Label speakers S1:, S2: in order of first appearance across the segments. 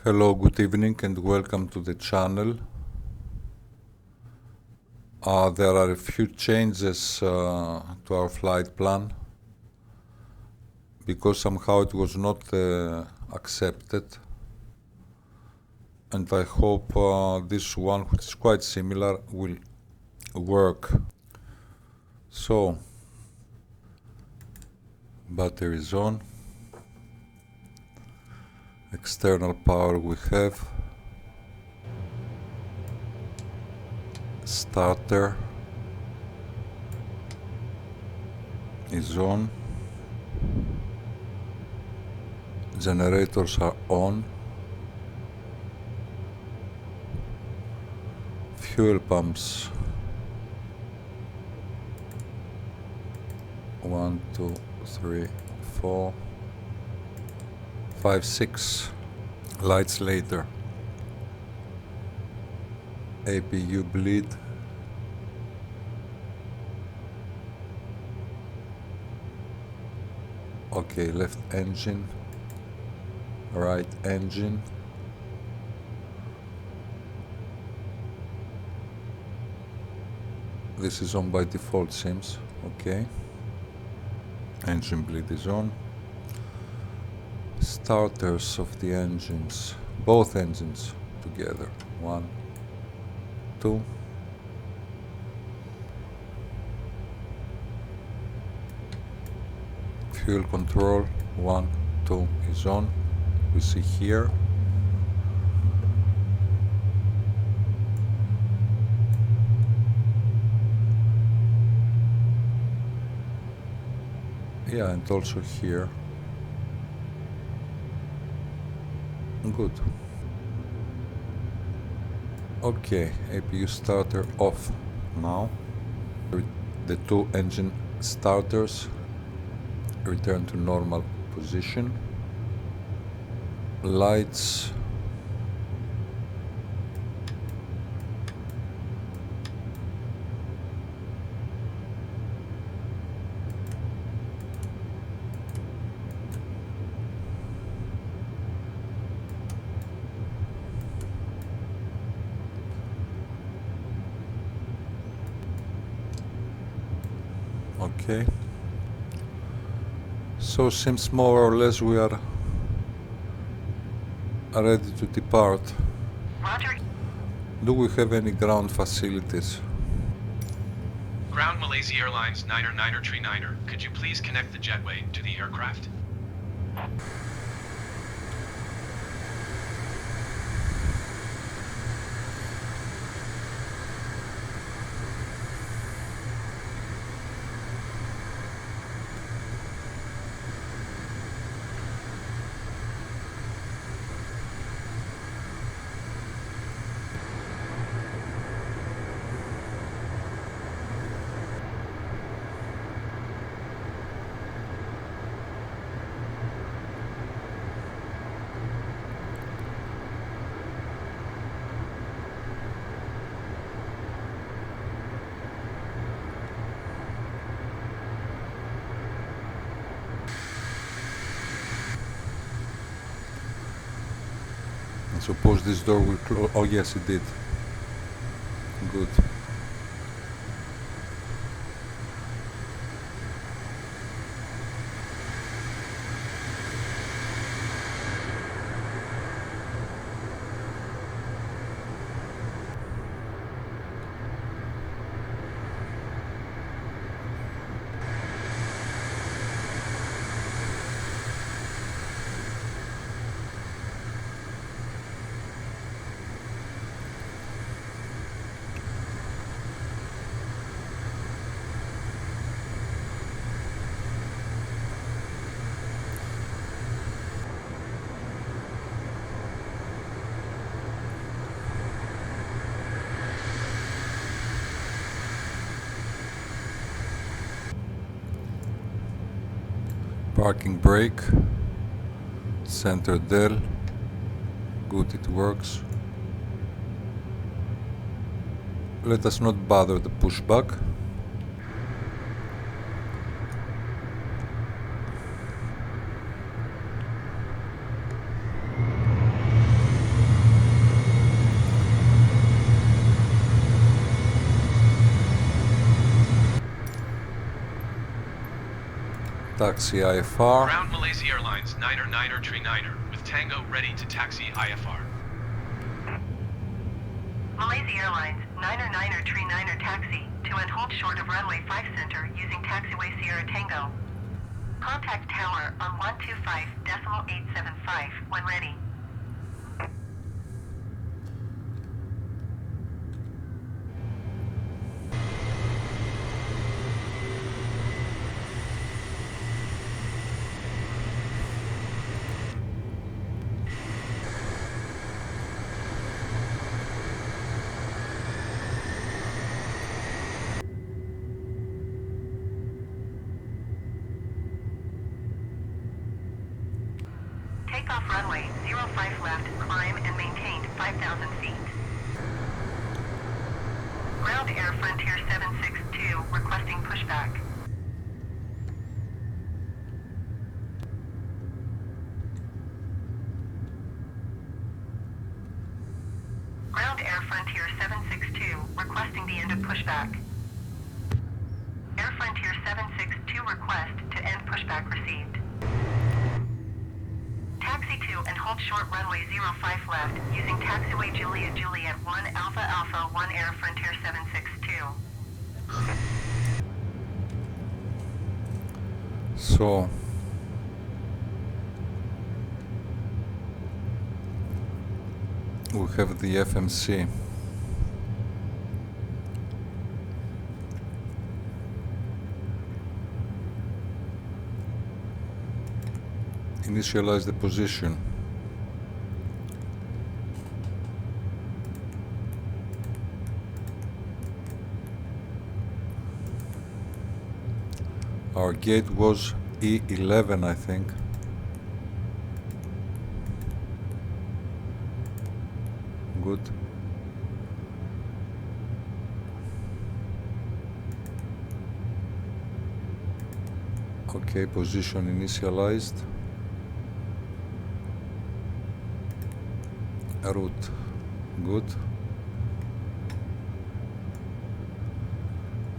S1: Hello, good evening and welcome to the channel. There are a few changes to our flight plan because somehow it was not accepted, and I hope this one, which is quite similar, will work. So, battery is on, external power we have, starter is on, generators are on, fuel pumps 1, 2, 3, 4, 5, 6 lights later. APU bleed, okay, left engine, right engine, this is on by default seems, okay, engine bleed is on, starters of the engines, both engines together, 1, 2, fuel control 1, 2 is on, we see here, yeah, and also here, good. Okay, APU starter off now. The two engine starters return to normal position. Lights okay, so seems more or less we are ready to depart.
S2: Roger.
S1: Do we have any ground facilities?
S2: Ground Malaysia Airlines 9er Could you please connect the jetway to the aircraft?
S1: I suppose this door will close. Oh yes, it did. Good. Parking brake, center del, good, it works. Let us not bother the pushback. Taxi IFR.
S2: Ground Malaysia Airlines 9er with Tango ready to taxi IFR.
S3: Malaysia Airlines 9er taxi to and hold short of runway 5 center using taxiway Sierra Tango. Contact tower on 125.875 when ready. Takeoff runway 05 left, climb and maintain 5,000 feet. Ground Air Frontier 762 requesting pushback. Ground Air Frontier 762 requesting the end of pushback. Air Frontier 762 request to end pushback received. Taxi to and hold short runway 05 left using taxiway Juliet 1 Alpha 1 Air Frontier 762.
S1: So we have the FMC. Initialize the position. Our gate was E11, I think. Good. Okay, position initialized. Route. Good.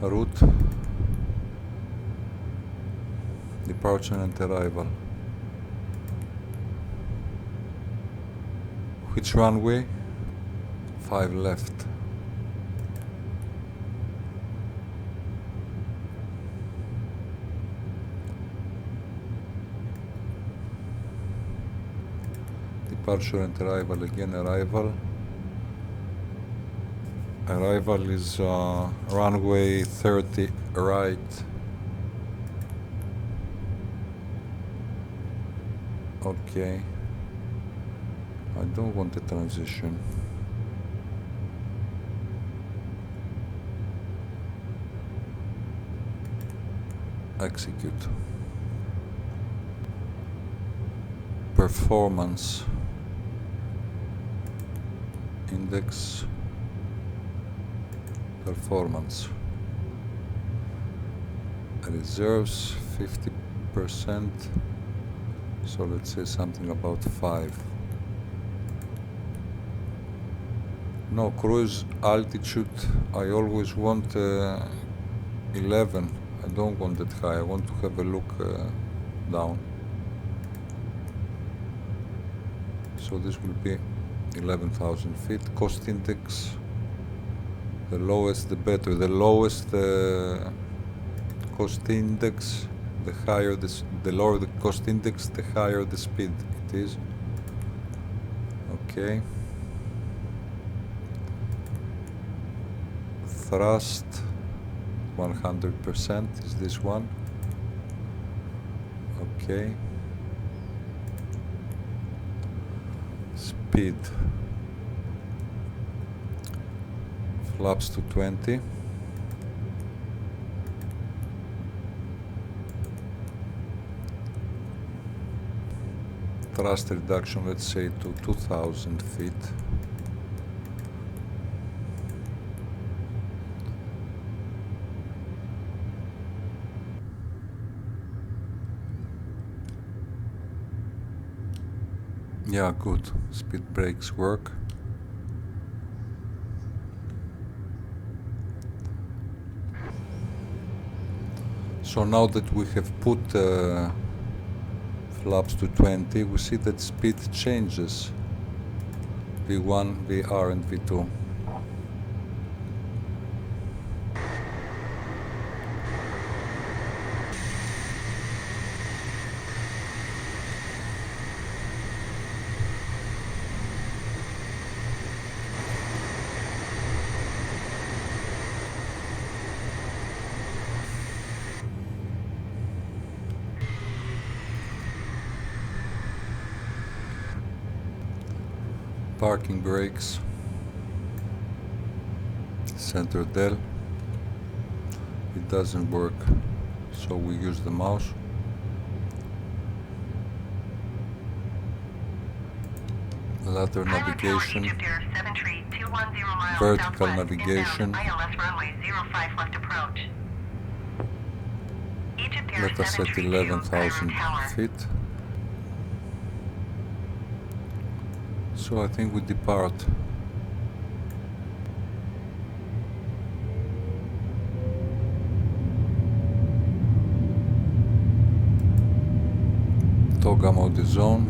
S1: Route. Departure and arrival. Which runway? 5 left. Departure and arrival again. Arrival. Arrival is runway 30 right. Okay. I don't want a transition. Execute. Performance. Index. Performance. Reserves 50%. So let's say something about 5. No, cruise altitude, I always want 11. I don't want it high, I want to have a look down. So this will be 11,000 feet. Cost index, the lowest the better. The lowest cost index, the higher the lower the cost index, the higher the speed it is. Okay. Thrust 100% is this one. Okay. Speed. Flaps to 20. Thrust reduction, let's say to 2,000 feet. Yeah, good. Speed brakes work. So now that we have put flaps to 20, we see that speed changes. V1, VR and V2. Parking brakes, center del. It doesn't work, so we use the mouse. Ladder navigation, vertical navigation. Let us set 11,000 feet. So I think we depart. Toga mode is on.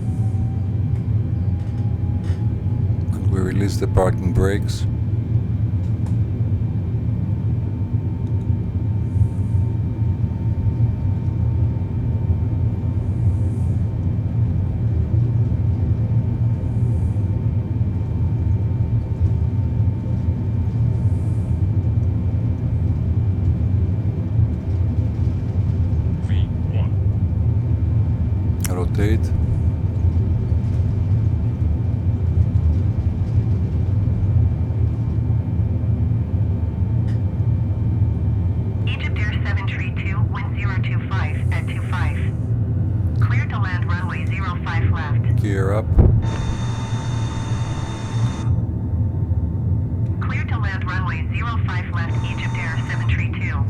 S1: And we release the parking brakes. Rotate.
S3: Egypt Air 732, wind 025 at 25. Clear to land runway 05 left.
S1: Gear up.
S3: Clear to land runway 05 left, Egypt Air 732.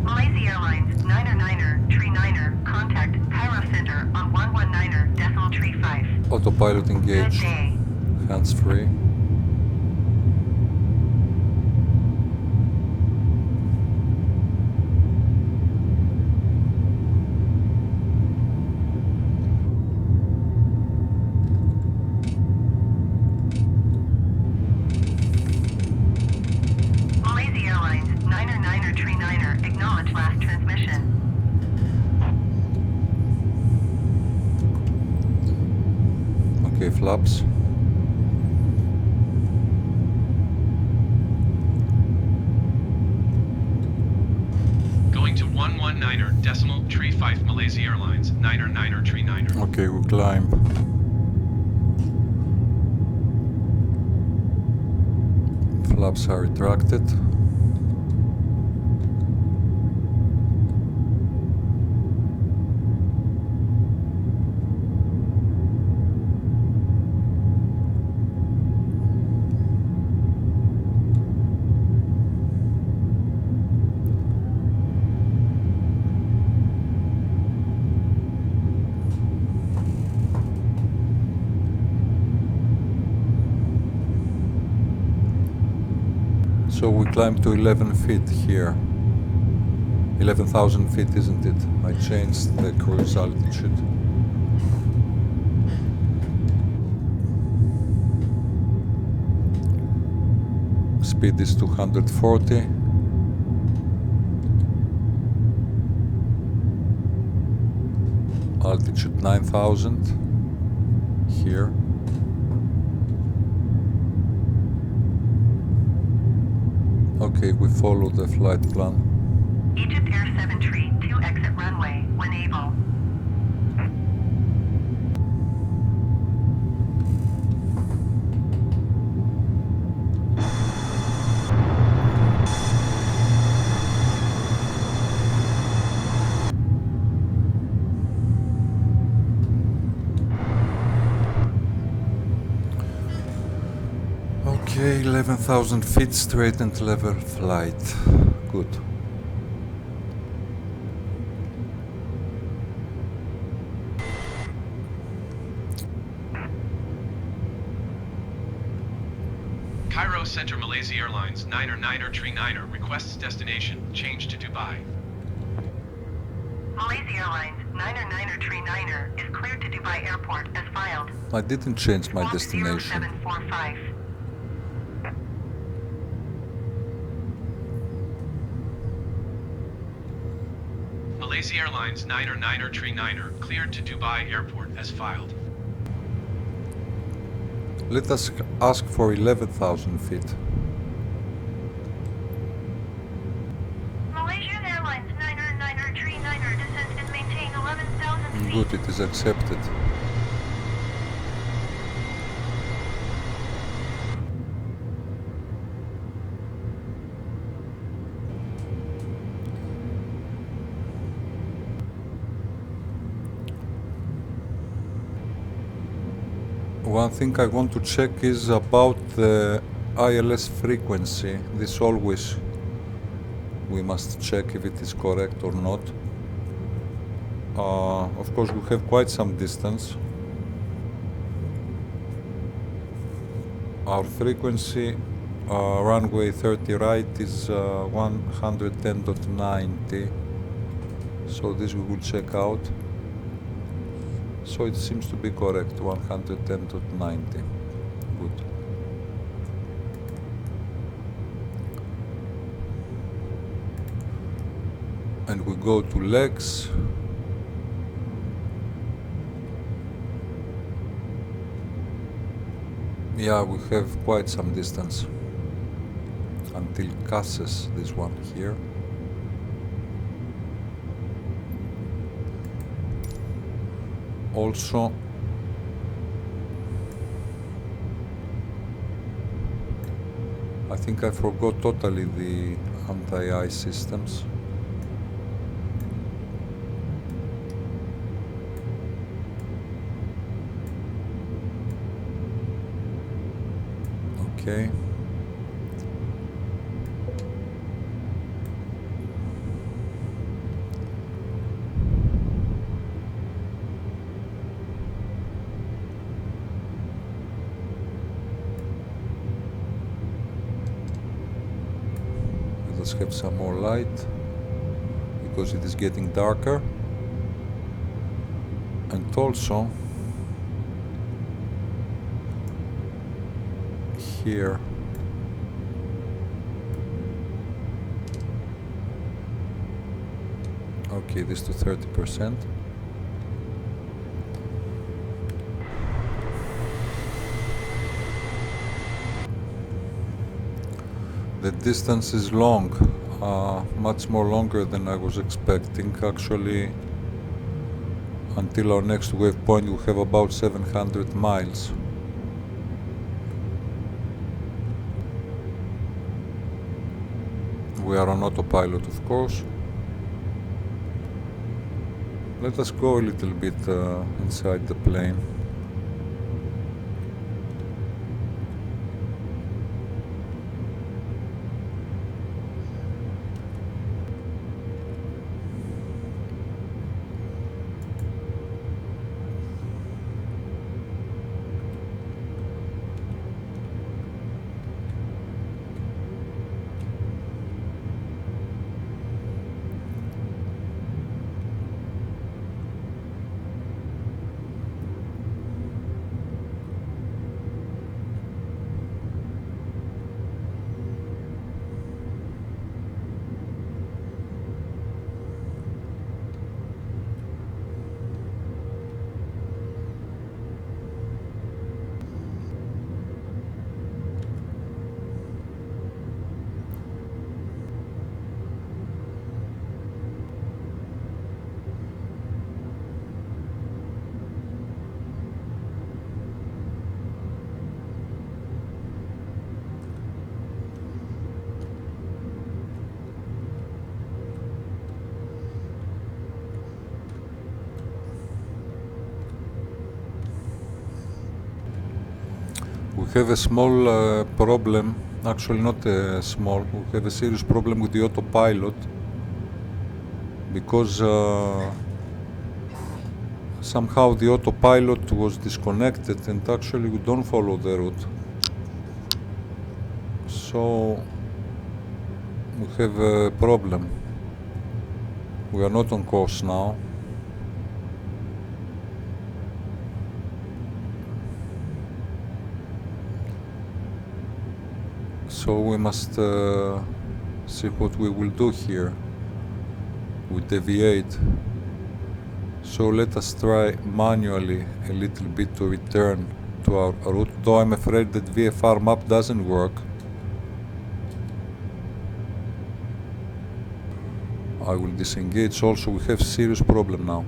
S3: Malaysian Airlines 9er tree 9er, contact Cairo Center on 119.35.
S1: Autopilot engaged.
S3: Good day.
S1: Hands free.
S3: Malaysian Airlines 9er tree 9er, acknowledge last transmission.
S1: Okay, flaps.
S2: Going to 119.35 Malaysia Airlines, 9er tree 9er.
S1: Okay, we climb. Flaps are retracted. So we climb to 11 feet here. 11,000 feet, isn't it? I changed the cruise altitude. Speed is 240. Altitude 9,000 here. Okay, we follow the flight plan.
S3: Egypt Air 732, exit runway when able.
S1: Okay, 11,000 feet straight and level flight. Good.
S2: Cairo Center Malaysia Airlines 9er requests destination change to Dubai.
S3: Malaysia Airlines 9er is cleared to Dubai Airport as filed.
S1: I didn't change my
S3: Squawk
S1: destination.
S3: 0745.
S2: Malaysia Airlines 9er cleared to Dubai Airport as filed.
S1: Let us ask for 11,000 feet.
S3: Malaysian Airlines 9er descend and maintain 11,000 feet.
S1: Good, it is accepted. One thing I want to check is about the ILS frequency. This always we must check if it is correct or not. Of course we have quite some distance. Our frequency runway 30 right is 110.90, so this we will check out. So it seems to be correct, 110.90. Good. And we go to legs. Yeah, we have quite some distance until Casses, this one here. Also, I think I forgot totally the anti-ice systems. Okay. Let's have some more light because it is getting darker, and also here okay, this to 30%. The distance is long, much more longer than I was expecting. Actually, until our next waypoint we have about 700 miles. We are on autopilot, of course. Let us go a little bit inside the plane. We have a small problem, actually not small, we have a serious problem with the autopilot because somehow the autopilot was disconnected and actually we don't follow the route. So we have a problem. We are not on course now. So we must see what we will do here. We deviate. So let us try manually a little bit to return to our route, though I'm afraid that VFR map doesn't work. I will disengage also. We have serious problem now.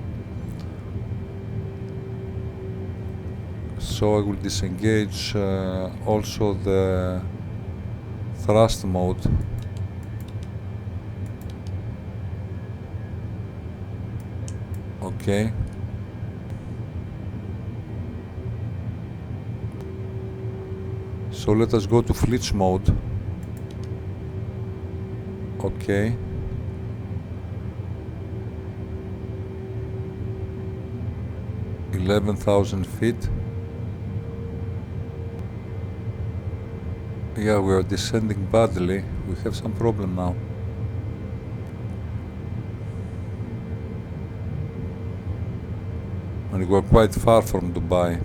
S1: So I will disengage also the thrust mode. Okay. So let us go to flitch mode. Okay. $11,000 feet. Yeah, we are descending badly. We have some problem now. And we are quite far from Dubai.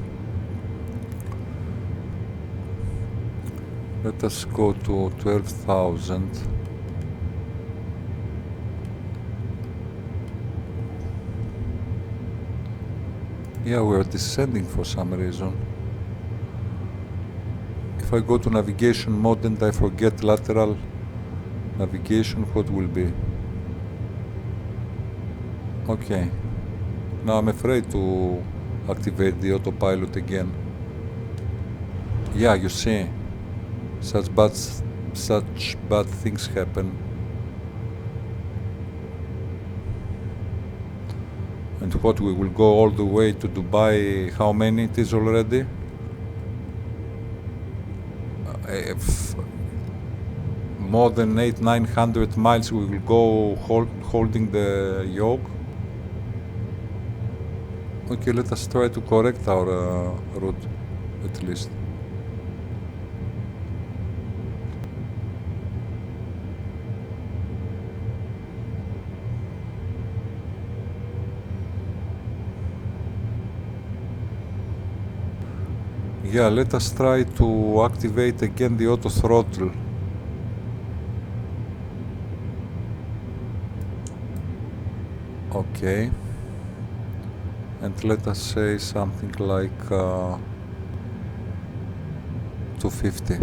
S1: Let us go to 12,000. Yeah, we are descending for some reason. If I go to navigation mode and I forget lateral navigation, what will be? Okay. Now I'm afraid to activate the autopilot again. Yeah, you see, such bad things happen. And what, we will go all the way to Dubai? How many it is already? More than 800-900 miles we will go holding the yoke. Okay, let us try to correct our route at least. Yeah, let us try to activate again the auto throttle. Okay. And let us say something like 250.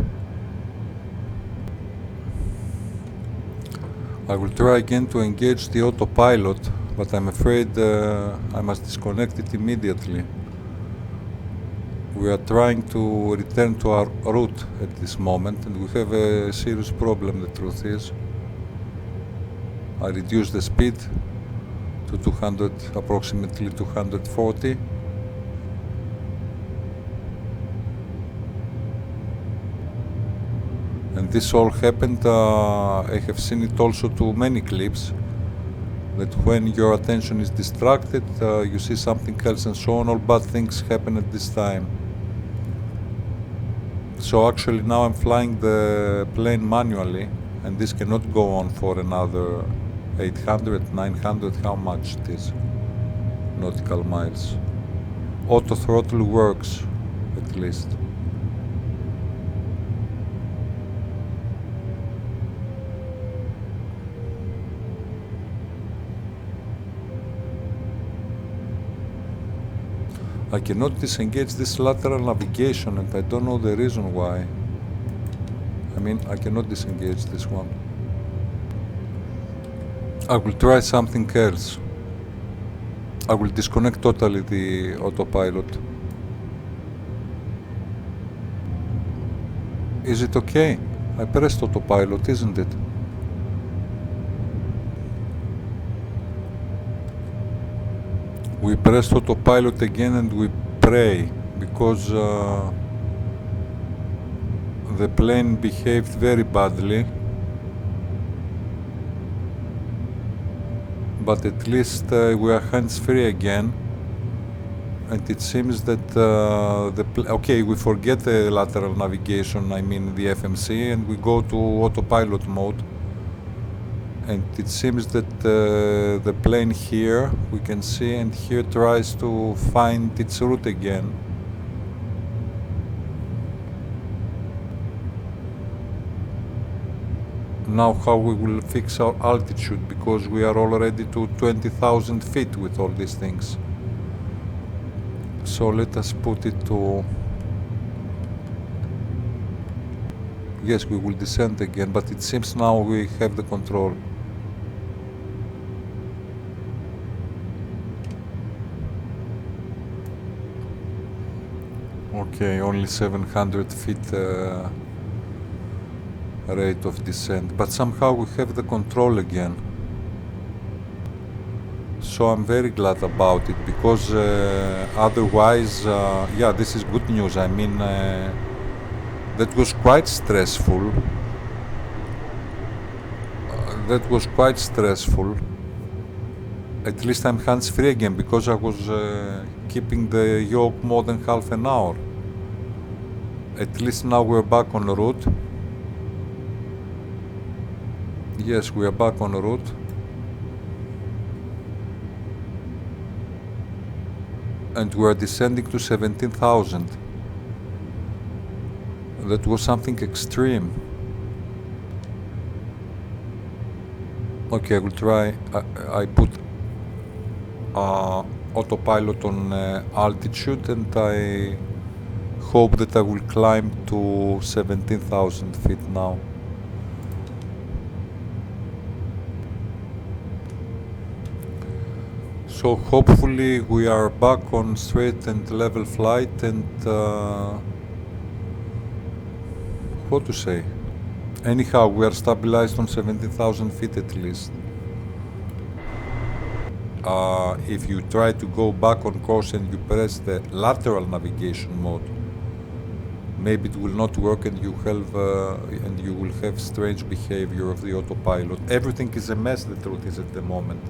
S1: I will try again to engage the autopilot, but I'm afraid I must disconnect it immediately. We are trying to return to our route at this moment, and we have a serious problem, the truth is. I reduced the speed to 200, approximately 240. And this all happened, I have seen it also to many clips, that when your attention is distracted, you see something else and so on, all bad things happen at this time. So actually now I'm flying the plane manually, and this cannot go on for another 800, 900, how much it is, nautical miles. Auto throttle works, at least. I cannot disengage this lateral navigation, and I don't know the reason why. I mean, I cannot disengage this one. I will try something else. I will disconnect totally the autopilot. Is it okay? I pressed autopilot, isn't it? We pressed autopilot again and we pray, because the plane behaved very badly. But at least we are hands-free again, And it seems that okay, we forget the lateral navigation, I mean the FMC, and we go to autopilot mode. And it seems that the plane here, we can see, and here tries to find its route again. Now how we will fix our altitude, because we are already to 20,000 feet with all these things. So let us put it to... Yes, we will descend again, but it seems now we have the control. Okay, only 700 feet rate of descent, but somehow we have the control again. So I'm very glad about it, because otherwise, yeah, this is good news. I mean, that was quite stressful. At least I'm hands-free again, because I was keeping the yoke more than half an hour. At least now we're back on route. Yes, we are back on route. And we are descending to 17,000. That was something extreme. Okay, I will try. I put autopilot on altitude, and I hope that I will climb to 17,000 feet now. So hopefully we are back on straight and level flight, and what to say? Anyhow, we are stabilized on 17,000 feet at least. If you try to go back on course and you press the lateral navigation mode, maybe it will not work, and you will have strange behavior of the autopilot. Everything is a mess, the truth is, at the moment.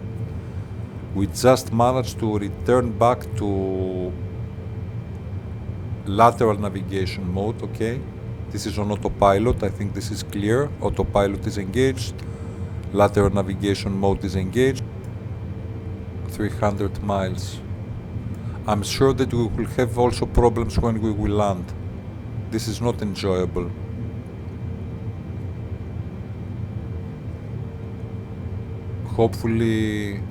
S1: We just managed to return back to lateral navigation mode, okay? This is on autopilot, I think this is clear. Autopilot is engaged, lateral navigation mode is engaged. 300 miles. I'm sure that we will have also problems when we will land. This is not enjoyable. Hopefully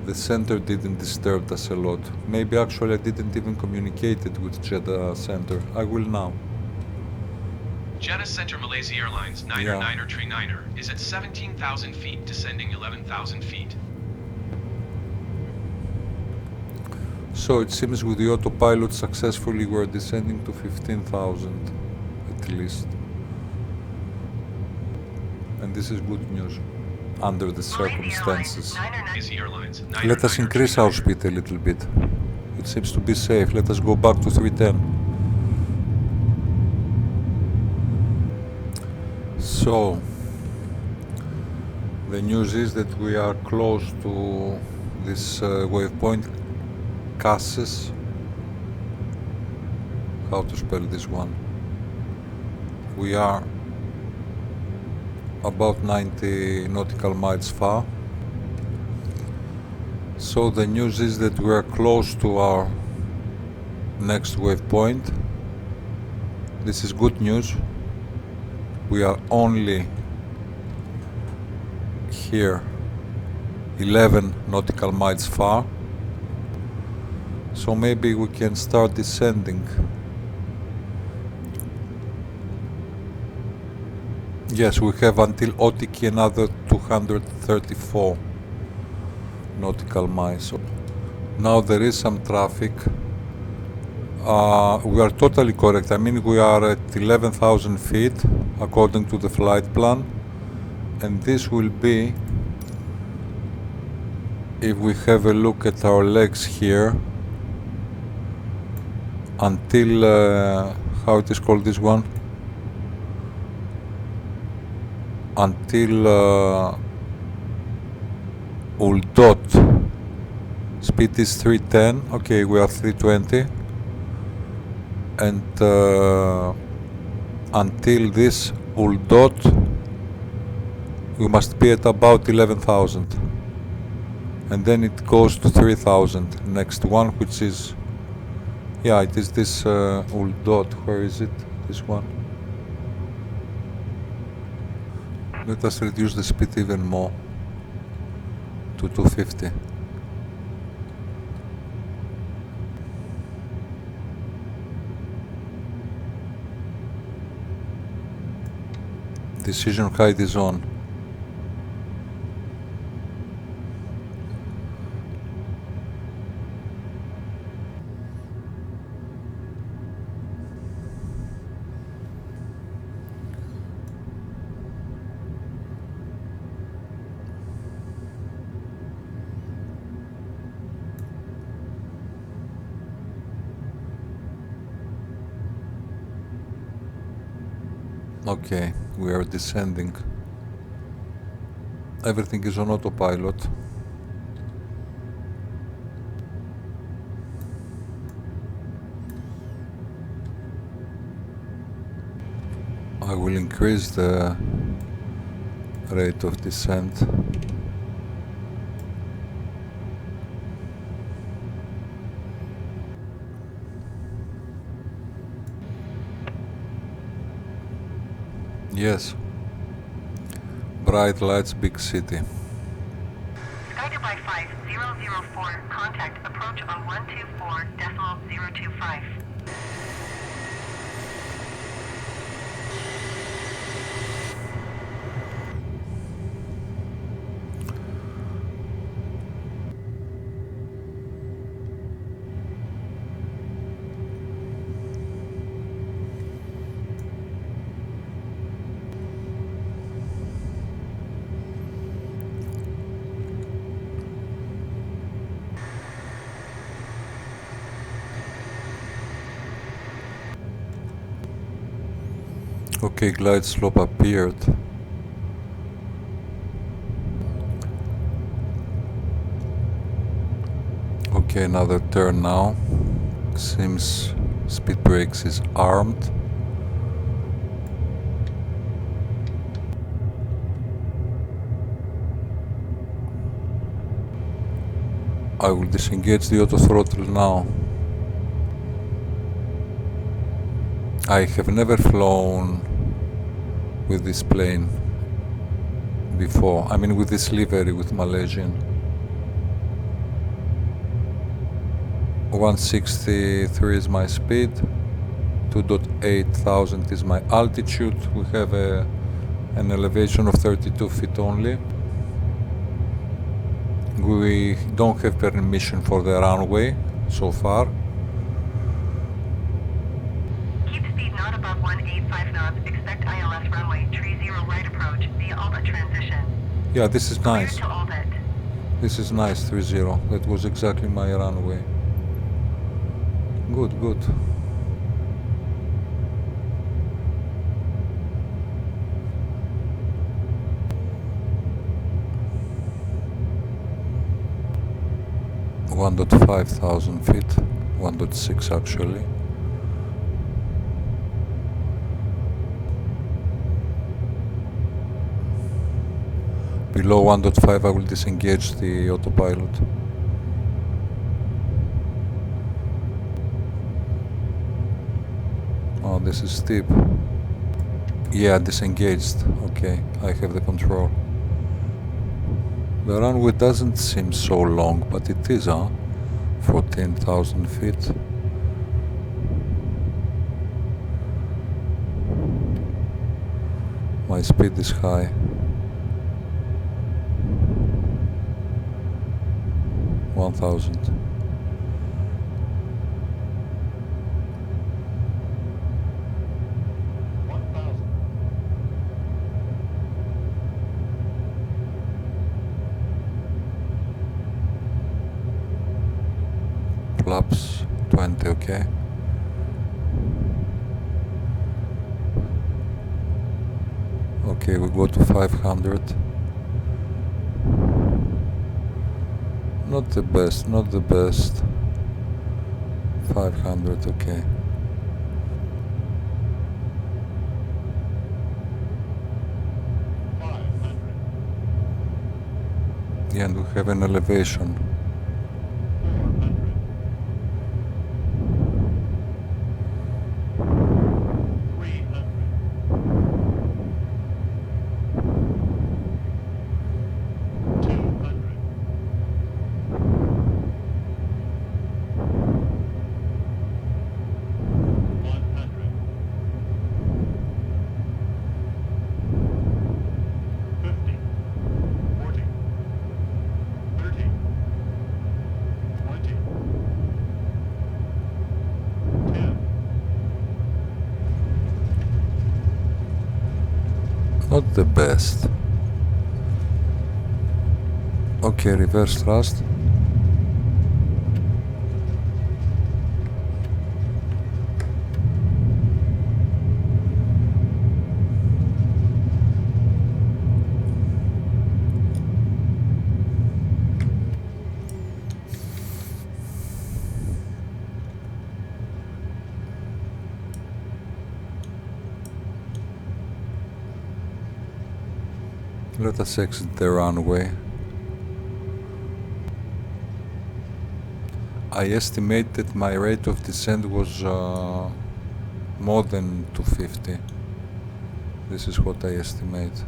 S1: the center didn't disturb us a lot. Maybe actually I didn't even communicate it with Jeddah center. I will now.
S2: Jeddah Center Malaysia Airlines 9er is at 17,000 feet, descending 11,000 feet.
S1: So it seems with the autopilot successfully we're descending to 15,000 at least. And this is good news under the circumstances. Let us increase our speed a little bit. It seems to be safe. Let us go back to 310. So the news is that we are close to this waypoint, Cassis. How to spell this one? We are about 90 nautical miles far. So the news is that we are close to our next waypoint. This is good news. We are only here 11 nautical miles far. So maybe we can start descending. Yes, we have until Otiki another 234 nautical miles. So now there is some traffic. We are totally correct. I mean, we are at 11,000 feet according to the flight plan. And this will be, if we have a look at our legs here, until, how it is called, this one? Until Uldot Speed is 310. Okay, we are 320. And until this will dot, we must be at about 11,000. And then it goes to 3,000. Next one, which is, yeah, it is this dot. Where is it? This one. Let us reduce the speed even more to 250. Decision height is on. Okay, we are descending. Everything is on autopilot. I will increase the rate of descent. Yes. Bright lights, big city.
S3: Sky Dubai 5004, contact approach on 124.025.
S1: Okay, glide slope appeared. Okay, another turn now. Seems speed brakes is armed. I will disengage the auto throttle now. I have never flown with this plane before. I mean with this livery with Malaysian. 163 is my speed, 2,800 is my altitude. We have an elevation of 32 feet only. We don't have permission for the runway so far.
S3: Keep speed not above 185 knots. Expect ILS runway, tree 0 right approach via Albert transition.
S1: Yeah, this is
S3: Clear
S1: nice.
S3: to Albert.
S1: This is nice, 30. That was exactly my runway. Good, good. $1,500 feet, 1.6 actually. Below 1.5 I will disengage the autopilot. Oh, this is steep. Yeah, disengaged. Okay, I have the control. The runway doesn't seem so long, but it is, 14,000 feet. My speed is high. $1,000. Flaps 20, okay. Okay, we go to 500. Not the best, not the best. 500, okay. Yeah, and we have an elevation. 300. Not the best. Okay, reverse thrust. Let us exit the runway. I estimate that my rate of descent was more than 250. This is what I estimate.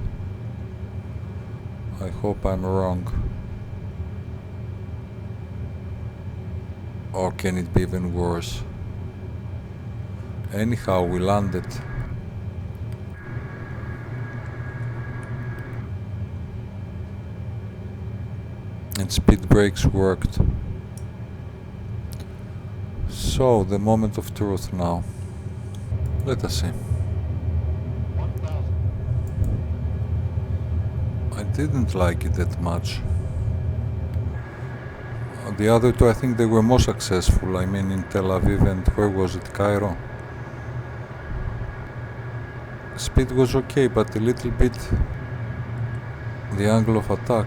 S1: I hope I'm wrong. Or can it be even worse? Anyhow, we landed. And speed brakes worked. So, the moment of truth now. Let us see. I didn't like it that much. The other two, I think they were more successful. I mean, in Tel Aviv and where was it? Cairo. Speed was okay, but a little bit the angle of attack.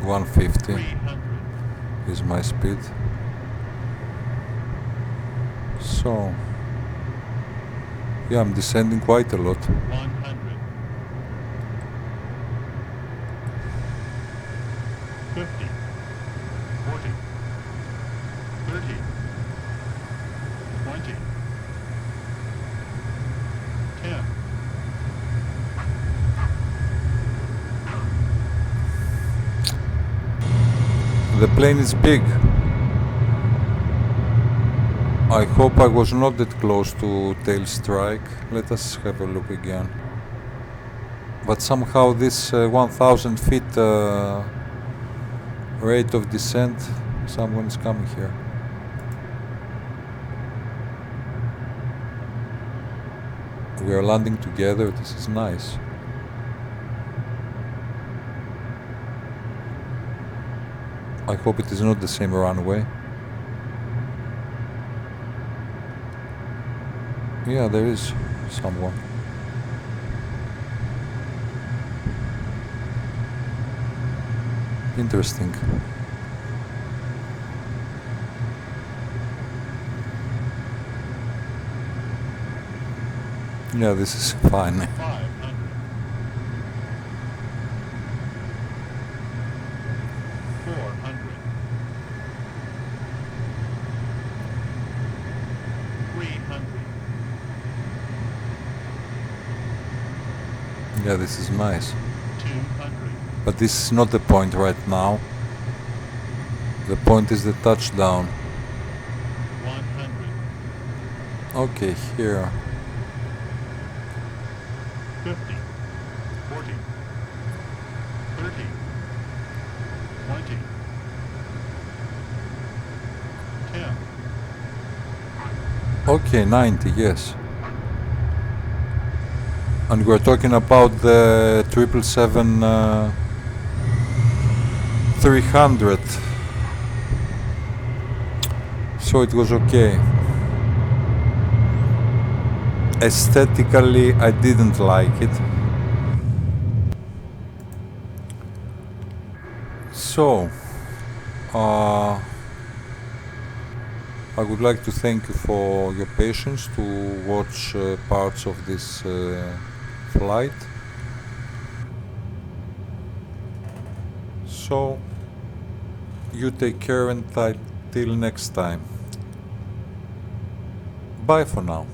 S1: 150 is my speed. So, yeah, I'm descending quite a lot.
S4: 100. 50. 40. 30. 20. 10.
S1: The plane is big. I hope I was not that close to tail strike. Let us have a look again. But somehow this 1000 feet rate of descent, someone is coming here. We are landing together, this is nice. I hope it is not the same runway. Yeah, there is someone. Interesting. Yeah, this is fine.
S4: 500. 400. 300.
S1: Yeah, this is nice.
S4: 200.
S1: But this is not the point right now. The point is the touchdown.
S4: 100.
S1: Okay, here.
S4: 50. 40. 30. 20. 10.
S1: Okay, 90, yes. And we're talking about the 777 300. So it was okay. Aesthetically, I didn't like it. So, I would like to thank you for your patience to watch parts of this flight. So, you take care and till next time. Bye for now.